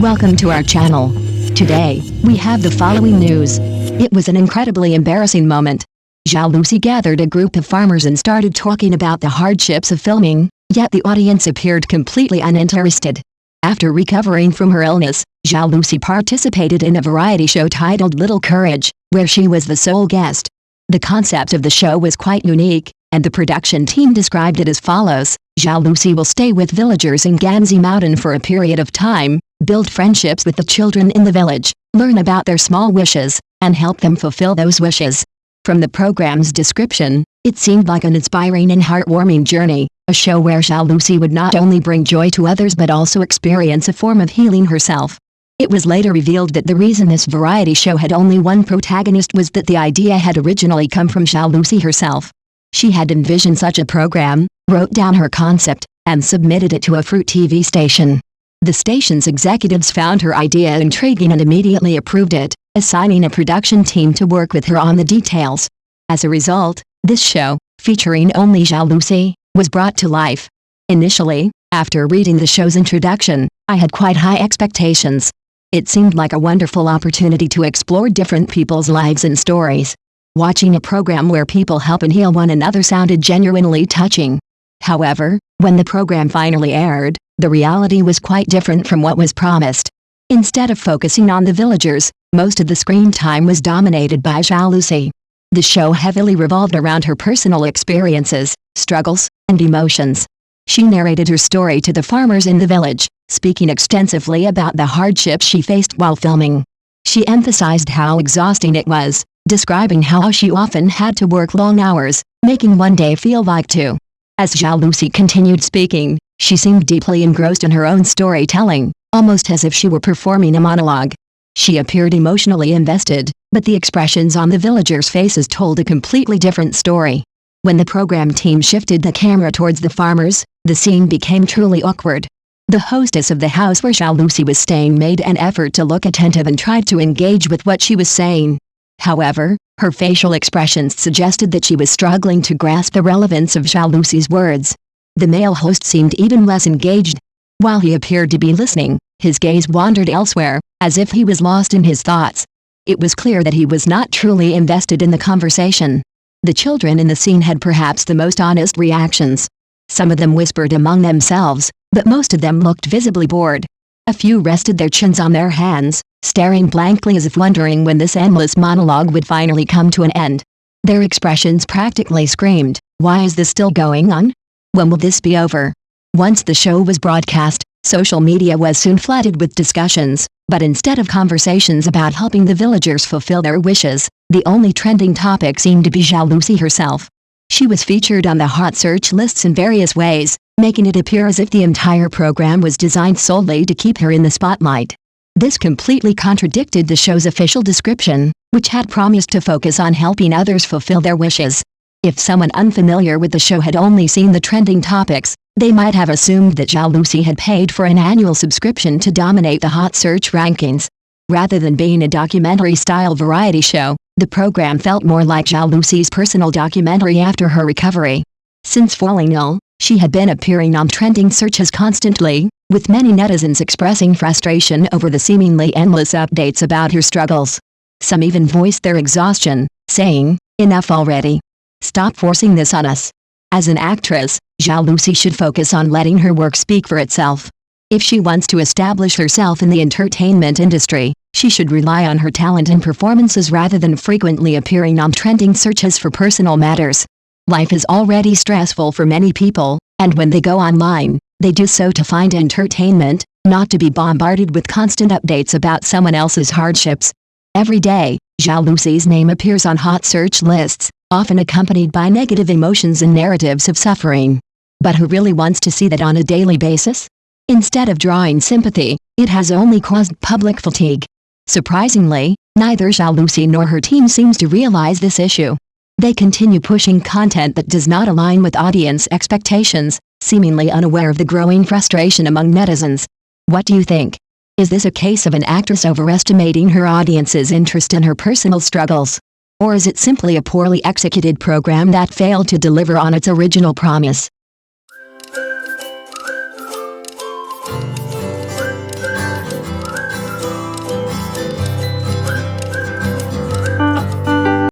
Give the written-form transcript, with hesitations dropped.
Welcome to our channel. Today, we have the following news. It was an incredibly embarrassing moment. Zhao Lusi gathered a group of farmers and started talking about the hardships of filming, yet the audience appeared completely uninterested. After recovering from her illness, Zhao Lusi participated in a variety show titled Little Courage, where she was the sole guest. The concept of the show was quite unique, and the production team described it as follows. Zhao Lusi will stay with villagers in Ganzi Mountain for a period of time, build friendships with the children in the village, learn about their small wishes, and help them fulfill those wishes. From the program's description, it seemed like an inspiring and heartwarming journey, a show where Zhao Lusi would not only bring joy to others but also experience a form of healing herself. It was later revealed that the reason this variety show had only one protagonist was that the idea had originally come from Zhao Lusi herself. She had envisioned such a program, wrote down her concept, and submitted it to a fruit TV station. The station's executives found her idea intriguing and immediately approved it, assigning a production team to work with her on the details. As a result, this show, featuring only Zhao Lusi, was brought to life. Initially, after reading the show's introduction, I had quite high expectations. It seemed like a wonderful opportunity to explore different people's lives and stories. Watching a program where people help and heal one another sounded genuinely touching. However, when the program finally aired, the reality was quite different from what was promised. Instead of focusing on the villagers, most of the screen time was dominated by Zhao Lusi. The show heavily revolved around her personal experiences, struggles, and emotions. She narrated her story to the farmers in the village, speaking extensively about the hardships she faced while filming. She emphasized how exhausting it was, describing how she often had to work long hours, making one day feel like two. As Zhao Lusi continued speaking, she seemed deeply engrossed in her own storytelling, almost as if she were performing a monologue. She appeared emotionally invested, but the expressions on the villagers' faces told a completely different story. When the program team shifted the camera towards the farmers, the scene became truly awkward. The hostess of the house where Zhao Lusi was staying made an effort to look attentive and tried to engage with what she was saying. However, her facial expressions suggested that she was struggling to grasp the relevance of Zhao Lusi's words. The male host seemed even less engaged. While he appeared to be listening, his gaze wandered elsewhere, as if he was lost in his thoughts. It was clear that he was not truly invested in the conversation. The children in the scene had perhaps the most honest reactions. Some of them whispered among themselves, but most of them looked visibly bored. A few rested their chins on their hands, staring blankly as if wondering when this endless monologue would finally come to an end. Their expressions practically screamed, "Why is this still going on? When will this be over?" Once the show was broadcast, social media was soon flooded with discussions, but instead of conversations about helping the villagers fulfill their wishes, the only trending topic seemed to be Zhao Lusi herself. She was featured on the hot search lists in various ways, making it appear as if the entire program was designed solely to keep her in the spotlight. This completely contradicted the show's official description, which had promised to focus on helping others fulfill their wishes. If someone unfamiliar with the show had only seen the trending topics, they might have assumed that Zhao Lusi had paid for an annual subscription to dominate the hot search rankings. Rather than being a documentary-style variety show, the program felt more like Zhao Lusi's personal documentary after her recovery. Since falling ill, she had been appearing on trending searches constantly, with many netizens expressing frustration over the seemingly endless updates about her struggles. Some even voiced their exhaustion, saying, "Enough already. Stop forcing this on us." As an actress, Zhao Lusi should focus on letting her work speak for itself. If she wants to establish herself in the entertainment industry, she should rely on her talent and performances rather than frequently appearing on trending searches for personal matters. Life is already stressful for many people, and when they go online, they do so to find entertainment, not to be bombarded with constant updates about someone else's hardships. Every day, Zhao Lusi's name appears on hot search lists, often accompanied by negative emotions and narratives of suffering. But who really wants to see that on a daily basis? Instead of drawing sympathy, it has only caused public fatigue. Surprisingly, neither Zhao Lusi nor her team seems to realize this issue. They continue pushing content that does not align with audience expectations, seemingly unaware of the growing frustration among netizens. What do you think? Is this a case of an actress overestimating her audience's interest in her personal struggles? Or is it simply a poorly executed program that failed to deliver on its original promise?